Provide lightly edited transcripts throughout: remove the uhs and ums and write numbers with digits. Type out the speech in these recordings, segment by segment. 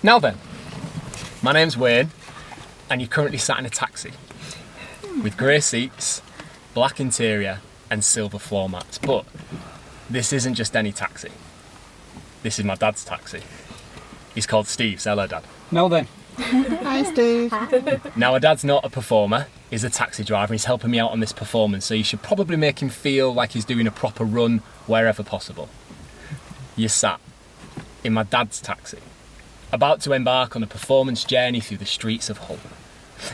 Now then, my name's Wayne, and you're currently sat in a taxi with grey seats, black interior, and silver floor mats. But this isn't just any taxi. This is my dad's taxi. He's called Steve. Say hello, Dad. Now then. Hi, Steve. Now, my dad's not a performer. He's a taxi driver. He's helping me out on this performance, so you should probably make him feel like he's doing a proper run wherever possible. You're sat in my dad's taxi, about to embark on a performance journey through the streets of Hull,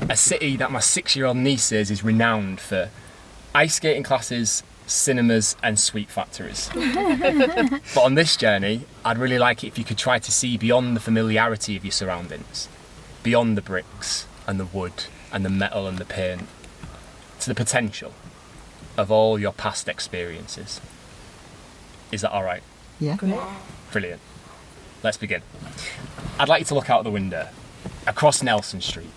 a city that my 6-year-old niece says is renowned for ice skating classes, cinemas and sweet factories. But on this journey, I'd really like it if you could try to see beyond the familiarity of your surroundings, beyond the bricks and the wood and the metal and the paint, to the potential of all your past experiences. Is that all right? Yeah. Brilliant. Let's begin. I'd like you to look out the window, across Nelson Street,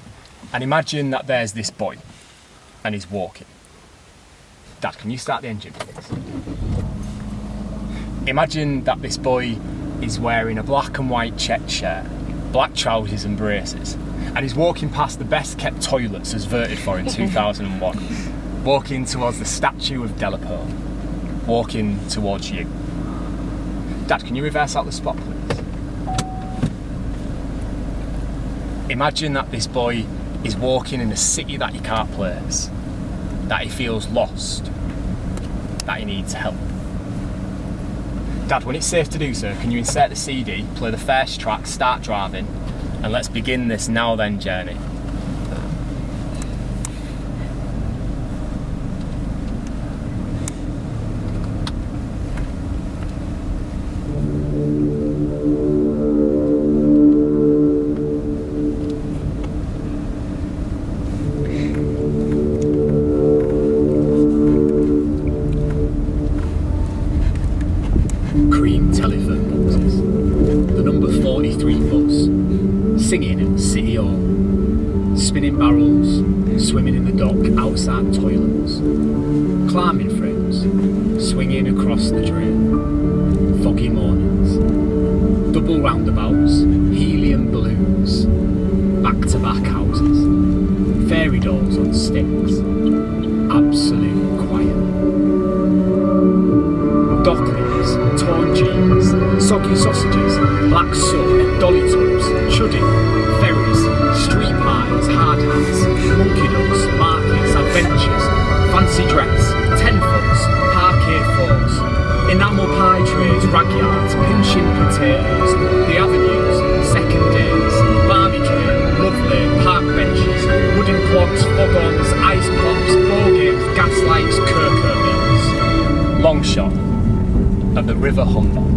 and imagine that there's this boy, and he's walking. Dad, can you start the engine, please? Imagine that this boy is wearing a black and white checked shirt, black trousers and braces, and he's walking past the best kept toilets as voted for in 2001, walking towards the statue of Delapole, walking towards you. Dad, can you reverse out the spot, please? Imagine that this boy is walking in a city that he can't place, that he feels lost, that he needs help. Dad, when it's safe to do so, can you insert the CD, play the first track, start driving, and let's begin this now then journey. Cream telephone boxes, the number 43 bus, singing in City Hall, spinning barrels, swimming in the dock outside toilets, climbing frames, swinging across the drain, foggy mornings, double roundabouts, helium balloons, back-to-back houses, fairy dolls on sticks, absolute quiet. Dockleys, torn jeans, soggy sausages, black soap, dolly tubs, chudding, ferries, street pies, hard hats, monkey nuts, markets, adventures, fancy dress, 10-foots, parquet floors, enamel pie trays, rag yards, pinching potatoes, the avenues, second days, barmy train, love lane, park benches, wooden clogs, fog-ons, ice pops, ball games, gaslights, cocoa beans. Long shot of the River Humber.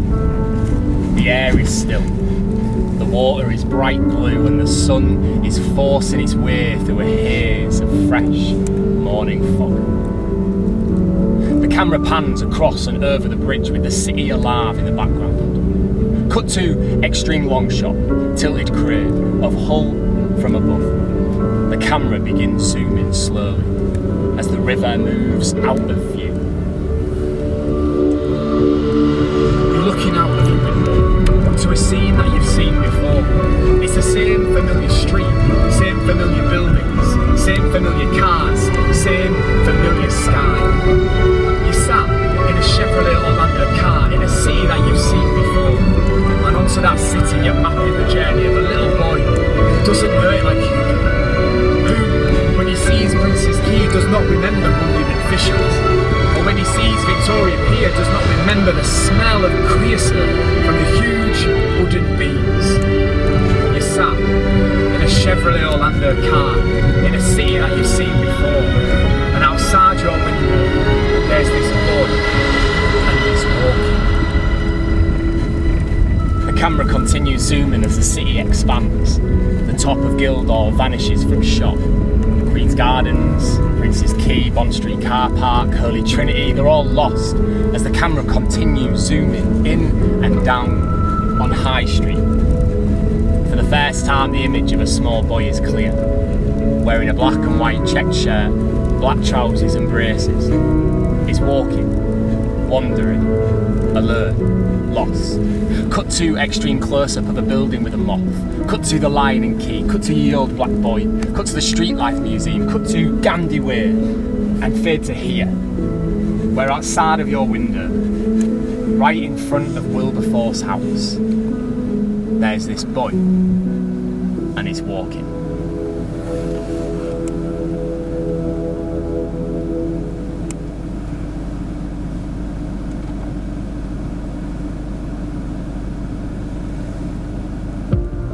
The air is still, the water is bright blue and the sun is forcing its way through a haze of fresh morning fog. The camera pans across and over the bridge with the city alive in the background. Cut to extreme long shot, tilted crane of Hull from above. The camera begins zooming slowly as the river moves out of view. Looking out of the window to a scene that you've seen before. It's the same familiar street, same familiar buildings, same familiar cars, same familiar sky. You sat in a Chevrolet Orlando car in a city that you've seen before, and onto that city you're mapping the journey of a little boy who doesn't know it like you do, who, when he sees Princess Key, does not remember monument fisheries. When he sees Victoria Pier, does not remember the smell of creosote from the huge wooden beams. You sat in a Chevrolet Orlando car in a city that you've seen before, and outside your window there's this boy and he's walking. The camera continues zooming as the city expands. The top of Guildhall vanishes from shot. Queen's Gardens, Prince's Quay, Bond Street Car Park, Holy Trinity, they're all lost as the camera continues zooming in and down on High Street. For the first time, the image of a small boy is clear, wearing a black and white checked shirt, black trousers and braces. He's walking wandering, alert, lost. Cut to extreme close-up of a building with a moth. Cut to the Lion and Key. Cut to Ye Old Black Boy. Cut to the Street Life Museum. Cut to Gandhi Way. And fade to here, where outside of your window, right in front of Wilberforce House, there's this boy, and he's walking.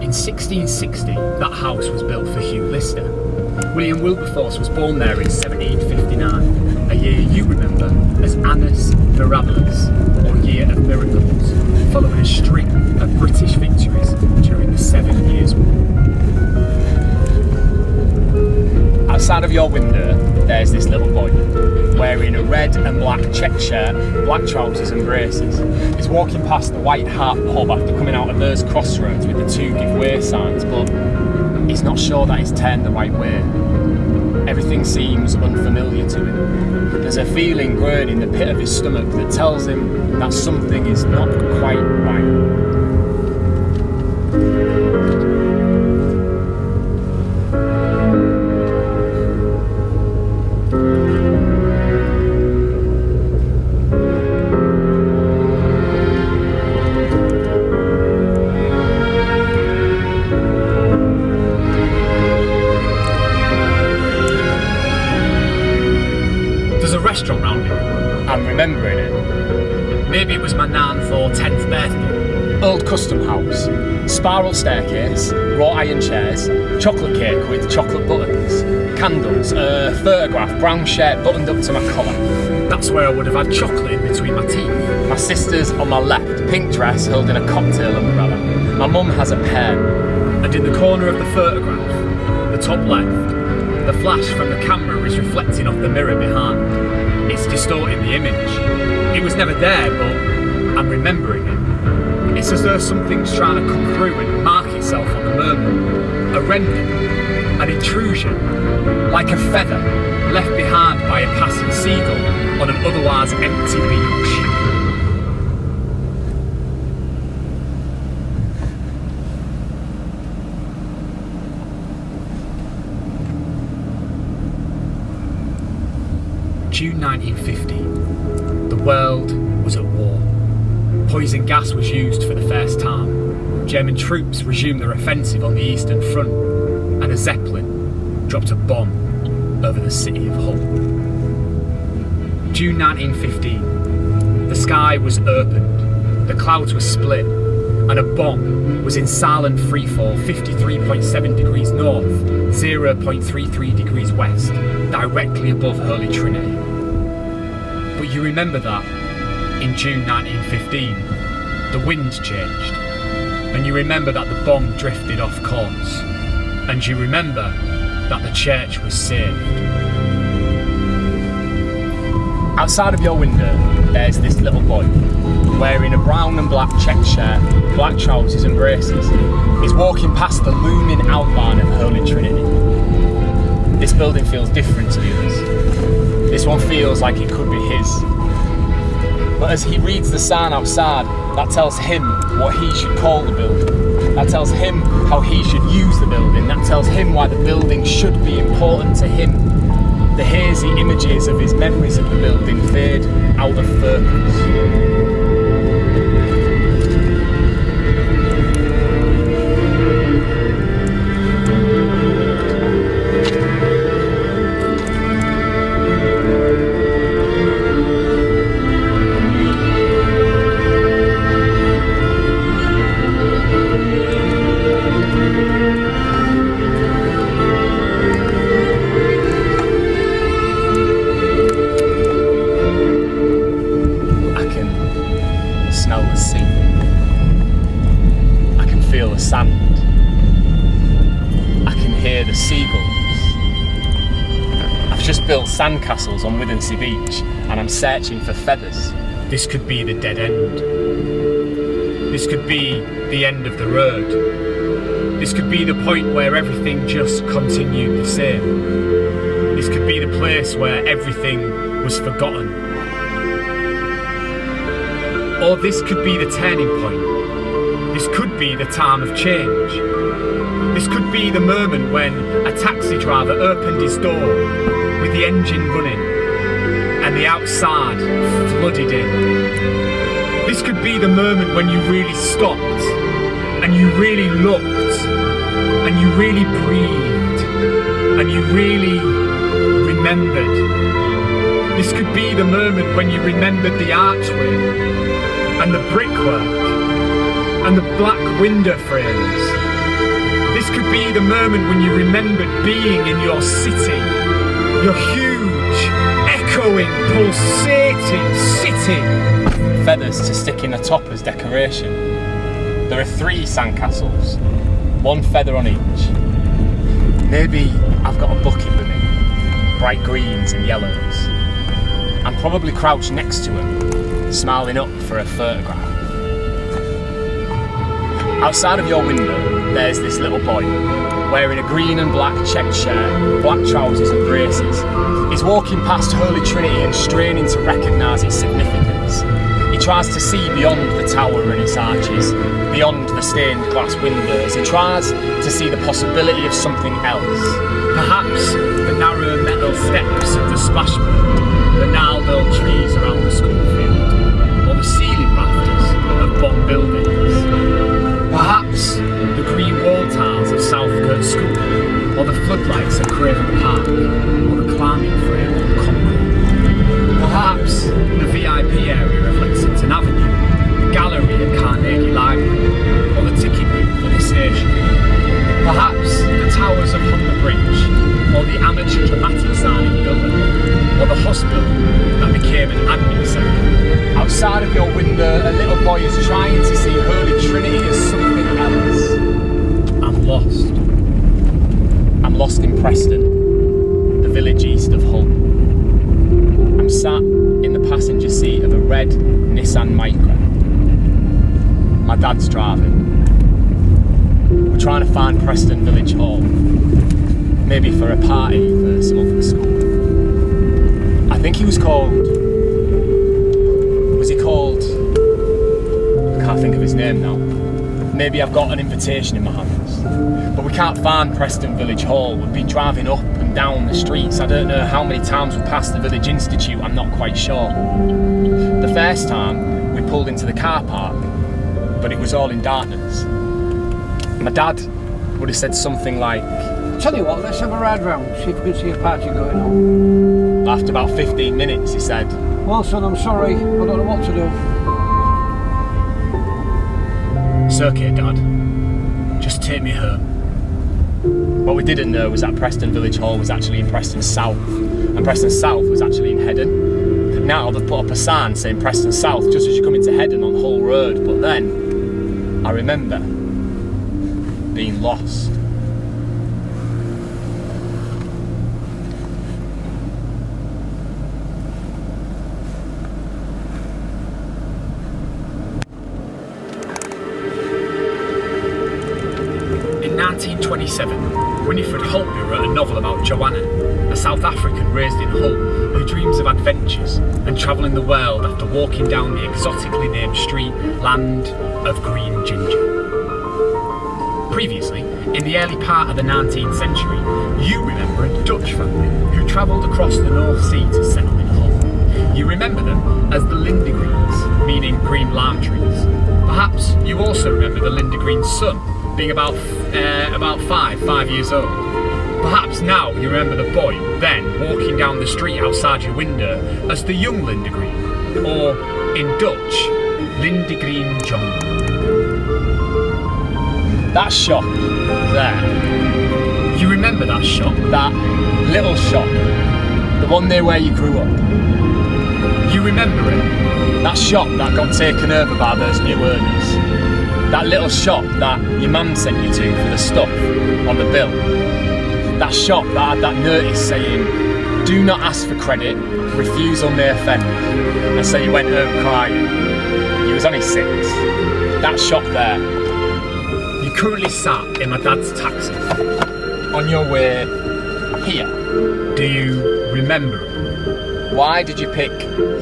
In 1660, that house was built for Hugh Lister. William Wilberforce was born there in 1759, a year you remember as Annus Mirabilis, or Year of Miracles, following a string of British victories during the 7 Years' War. Outside of your window, there's this little boy, wearing a red and black check shirt, black trousers and braces. He's walking past the White Hart pub after coming out of Mears Crossroads with the 2 give way signs, but he's not sure that he's turned the right way. Everything seems unfamiliar to him. There's a feeling growing in the pit of his stomach that tells him that something is not quite right. Restaurant round here. I'm remembering it. Maybe it was my 9th or 10th birthday. Old Custom House, spiral staircase, wrought iron chairs, chocolate cake with chocolate buttons, candles, a photograph, brown shirt buttoned up to my collar. That's where I would have had chocolate in between my teeth. My sister's on my left, pink dress holding a cocktail umbrella. My mum has a pen. And in the corner of the photograph, the top left, the flash from the camera is reflecting off the mirror behind. It's distorting the image. It was never there, but I'm remembering it. It's as though something's trying to come through and mark itself on the moment. A remnant, an intrusion, like a feather left behind by a passing seagull on an otherwise empty beach. June 1950, the world was at war. Poison gas was used for the first time. German troops resumed their offensive on the Eastern Front, and a Zeppelin dropped a bomb over the city of Hull. June 1915, the sky was opened, the clouds were split, and a bomb was in silent freefall 53.7 degrees north, 0.33 degrees west, directly above Holy Trinity. But you remember that in June 1915, the wind changed, and you remember that the bomb drifted off course, and you remember that the church was saved. Outside of your window, there's this little boy, wearing a brown and black check shirt, black trousers and braces. He's walking past the looming outline of Holy Trinity. This building feels different to the others. This one feels like it could be his. But as he reads the sign outside, that tells him what he should call the building. That tells him how he should use the building. That tells him why the building should be important to him. The hazy images of his memories of the building fade out of focus. Sand. I can hear the seagulls. I've just built sandcastles on Withensea Beach and I'm searching for feathers. This could be the dead end. This could be the end of the road. This could be the point where everything just continued the same. This could be the place where everything was forgotten. Or this could be the turning point. This could be the time of change. This could be the moment when a taxi driver opened his door with the engine running and the outside flooded in. This could be the moment when you really stopped and you really looked and you really breathed and you really remembered. This could be the moment when you remembered the archway and the brickwork and the black window frames. This could be the moment when you remembered being in your city, your huge, echoing, pulsating city. Feathers to stick in the top as decoration. There are 3 sandcastles, 1 feather on each. Maybe I've got a bucket with me, bright greens and yellows. I'm probably crouched next to him, smiling up for a photograph. Outside of your window, there's this little boy, wearing a green and black checked shirt, black trousers and braces. He's walking past Holy Trinity and straining to recognise its significance. He tries to see beyond the tower and its arches, beyond the stained glass windows. He tries to see the possibility of something else. Perhaps the narrow metal steps of the splashboard, the gnarled old trees around the school field, or the ceiling rafters of bomb buildings. Perhaps the green wall tiles of Southcote School, or the floodlights at Craven Park, or the climbing frame on concrete. Perhaps the VIP area of Lexington Avenue, the gallery at Carnegie Library, or the ticket booth at the station. Perhaps the towers of Humber Bridge, or the amateur dramatic signing building, or the hospital that became an admin centre. Outside of your window, a little boy is trying to see Holy Trinity as something else. I'm lost. I'm lost in Preston, the village east of Hull. I'm sat in the passenger seat of a red Nissan Micra. My dad's driving. We're trying to find Preston Village Hall, maybe for a party for some other school. I think he was called... Was he called... I can't think of his name now. Maybe I've got an invitation in my hands. But we can't find Preston Village Hall. We've been driving up and down the streets. I don't know how many times we passed the Village Institute, I'm not quite sure. The first time, we pulled into the car park, but it was all in darkness. My dad would have said something like, Tell you what, let's have a ride round, see if we can see a party going on. after about 15 minutes, he said, Well, son, I'm sorry, I don't know what to do. It's okay, Dad. Just take me home. What we didn't know was that Preston Village Hall was actually in Preston South, and Preston South was actually in Heddon. Now they've put up a sign saying Preston South just as you come into Heddon on Hull Road, but then I remember being lost. In 1927, Winifred Holtby wrote a novel about Joanna, a South African raised in Hull who dreams of adventures and travelling the world after walking down the exotically named street Land of Green Ginger. Previously, in the early part of the 19th century, you remember a Dutch family who travelled across the North Sea to settle in Hull. You remember them as the Lindegreens, meaning green lime trees. Perhaps you also remember the Lindegreen's son, being about 5 years old. Perhaps now you remember the boy then walking down the street outside your window as the young Lindegreen, or in Dutch, Lindegreen John. That shop there, You remember that shop? that little shop, the one near where you grew up, You remember it? that shop that got taken over by those new owners, that little shop that your mum sent you to for the stuff on the bill, that shop that had that notice saying, do not ask for credit, refusal may offend, and so you went home crying. You was only 6. That shop there. You currently sat in my dad's taxi. On your way here. Do you remember it? Why did you pick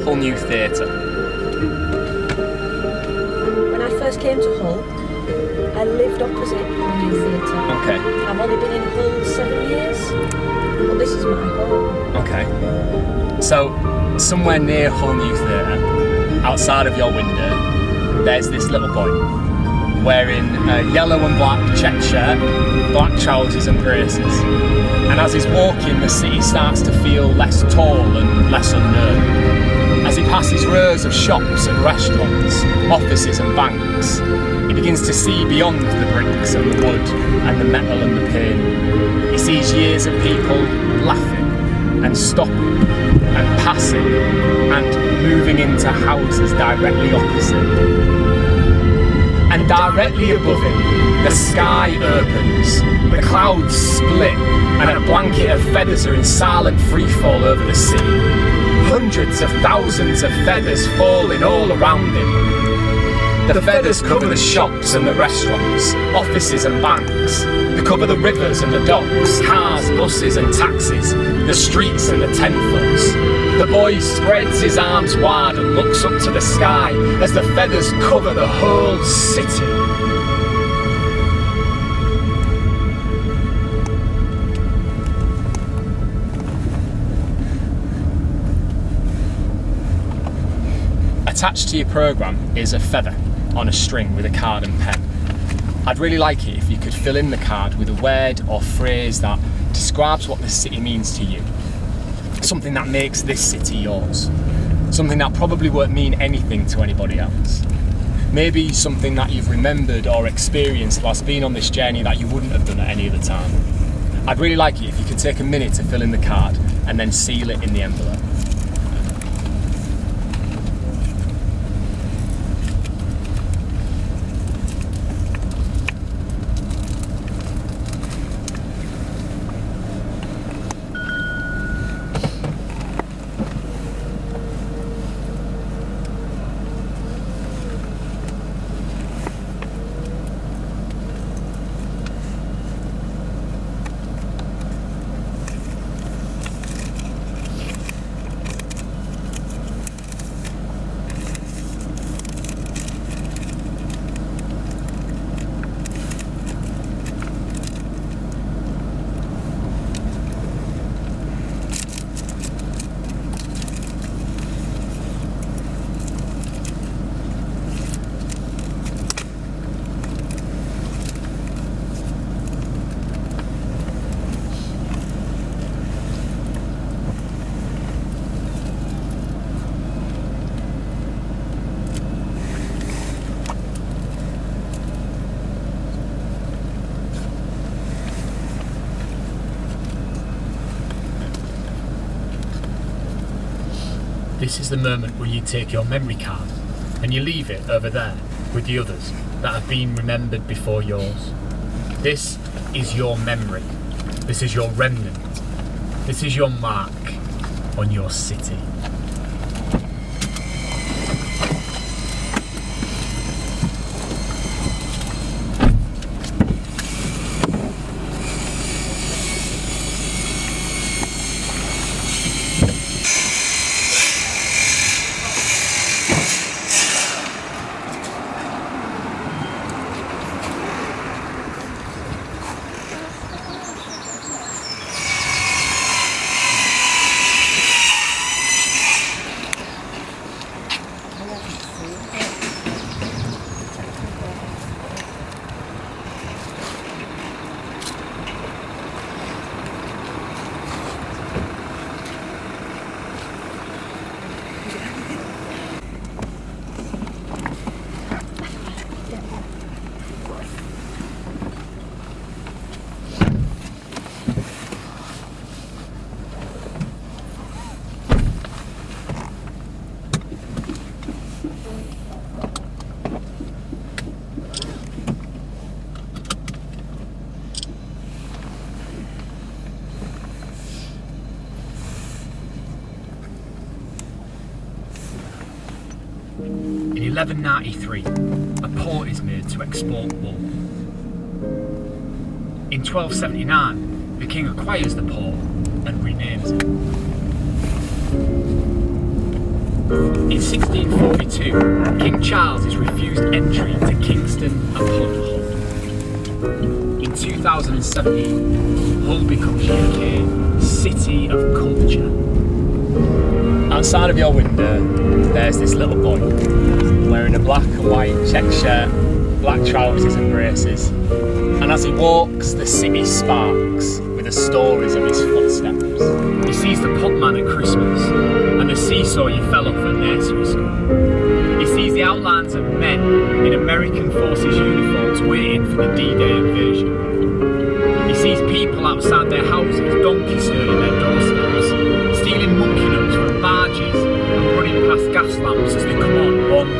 Hull New Theatre? first came to Hull, I lived opposite the New Theatre. Okay. I've only been in Hull 7 years, but this is my home. Okay. So, somewhere near Hull New Theatre, outside of your window, there's this little boy wearing a yellow and black check shirt, black trousers and braces. And as he's walking, the city starts to feel less tall and less unknown. As he passes rows of shops and restaurants, offices and banks, he begins to see beyond the bricks and the wood and the metal and the paint. He sees years of people laughing and stopping and passing and moving into houses directly opposite. And directly above him, the sky opens, the clouds split, and a blanket of feathers are in silent freefall over the sea. Hundreds of thousands of feathers falling all around him. The feathers cover the shops and the restaurants, offices and banks. They cover the rivers and the docks, cars, buses and taxis, the streets and the tent floats. The boy spreads his arms wide and looks up to the sky as the feathers cover the whole city. Attached to your programme is a feather on a string with a card and pen. I'd really like it if you could fill in the card with a word or phrase that describes what this city means to you. Something that makes this city yours. Something that probably won't mean anything to anybody else. Maybe something that you've remembered or experienced whilst being on this journey that you wouldn't have done at any other time. I'd really like it if you could take a minute to fill in the card and then seal it in the envelope. This is the moment where you take your memory card and you leave it over there with the others that have been remembered before yours. This is your memory. This is your remnant. This is your mark on your city. In 1193, a port is made to export wool. In 1279, the king acquires the port and renames it. In 1642, King Charles is refused entry to Kingston upon Hull. In 2017, Hull becomes UK City of Culture. Outside of your window, there's this little boy wearing a black and white check shirt, black trousers and braces, and as he walks, the city sparks with the stories of his footsteps. He sees the potman at Christmas and the seesaw you fell off at nursery school. He sees the outlines of men in American Forces uniforms waiting for the D-Day invasion. He sees people outside their houses, donkey stirring their doorsteps, stealing monkey nuts from barges and running past gas lamps as they come on one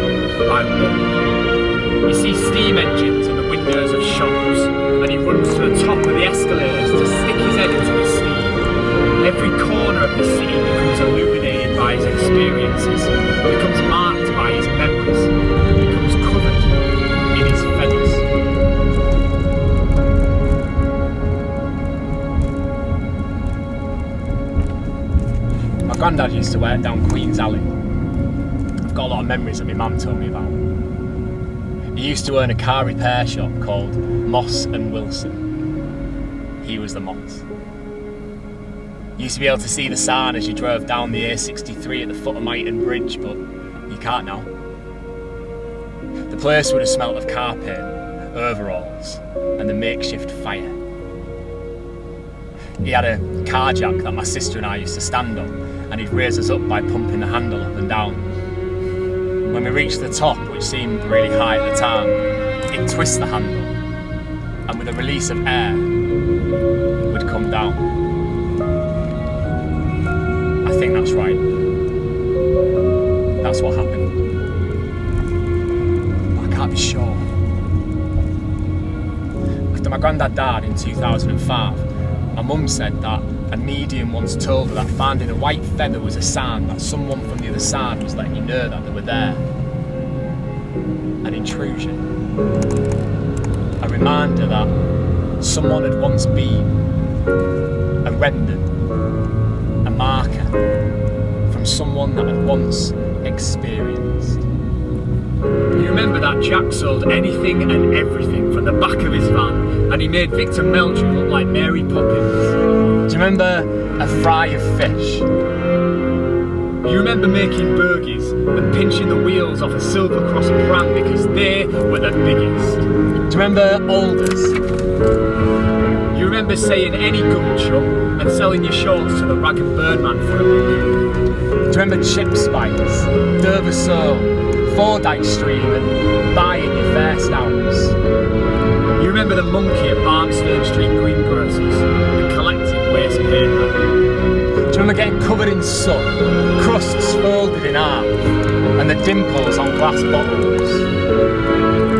by one. He sees steam engines in the windows of shops and he runs to the top of the escalators to stick his head into the steam. Every corner of the city becomes illuminated by his experiences, becomes marked by his memories, becomes covered in his feathers. My granddad used to work down Queen's Alley. I've got a lot of memories that my mum told me about. He used to own a car repair shop called Moss and Wilson. He was the Moss. You used to be able to see the sign as you drove down the A63 at the foot of Mighton Bridge, but you can't now. The place would have smelt of car paint, overalls, and the makeshift fire. He had a car jack that my sister and I used to stand on, and he'd raise us up by pumping the handle up and down. When we reached the top, which seemed really high at the time, he'd twist the handle, and with a release of air, we'd come down. I think that's right. That's what happened. But I can't be sure. After my granddad died in 2005, my mum said that a medium once told her that finding a white feather was a sign that someone from the other side was letting you know that they were there. An intrusion. A reminder that someone had once been. A remnant. A marker from someone that had once experienced. You remember that Jack sold anything and everything from the back of his van and he made Victor Meldrew look like Mary Poppins? Do you remember a fry of fish? You remember making burgies and pinching the wheels off a Silver Cross pram because they were the biggest? Do you remember alders? You remember saying any gum chum and selling your shorts to the rag and burn man for a balloon? Do you remember chip spikes, Dover Sole, Fordyke Stream and buying your first house? You remember the monkey at Barnstone Street greengrocers and collecting waste paper? Do you remember getting covered in soot, crusts folded in half, and the dimples on glass bottles?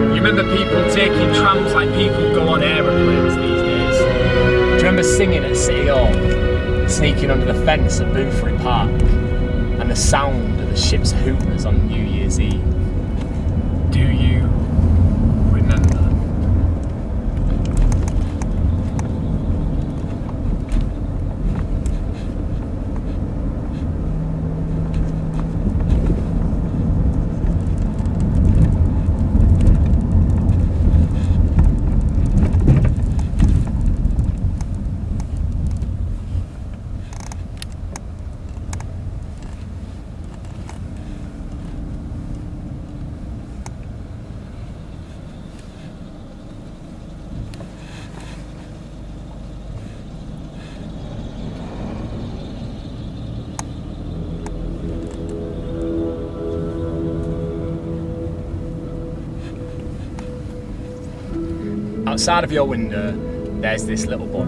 You remember people taking trams like people go on aeroplanes these days? Do you remember singing at City Hall, sneaking under the fence at Boothry Park, and the sound of the ship's hooters on New Year's Eve? Do you remember? Outside of your window, there's this little boy,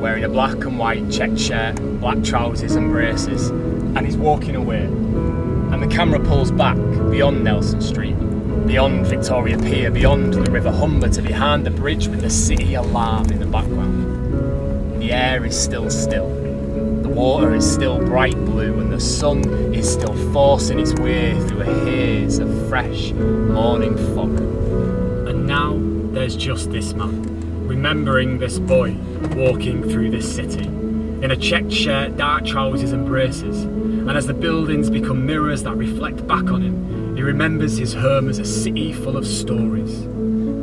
wearing a black and white checked shirt, black trousers and braces, and he's walking away. And the camera pulls back beyond Nelson Street, beyond Victoria Pier, beyond the River Humber to behind the bridge with the city alive in the background. The air is still still, the water is still bright blue, and the sun is still forcing its way through a haze of fresh morning fog. And now there's just this man, remembering this boy walking through this city. In a checked shirt, dark trousers and braces. And as the buildings become mirrors that reflect back on him, he remembers his home as a city full of stories.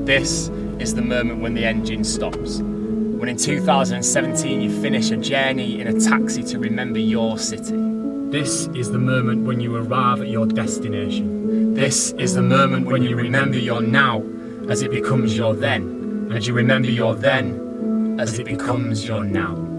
This is the moment when the engine stops. When in 2017 you finish a journey in a taxi to remember your city. This is the moment when you arrive at your destination. This is the moment when you remember your now as it becomes your then. And you remember your then as it becomes your now.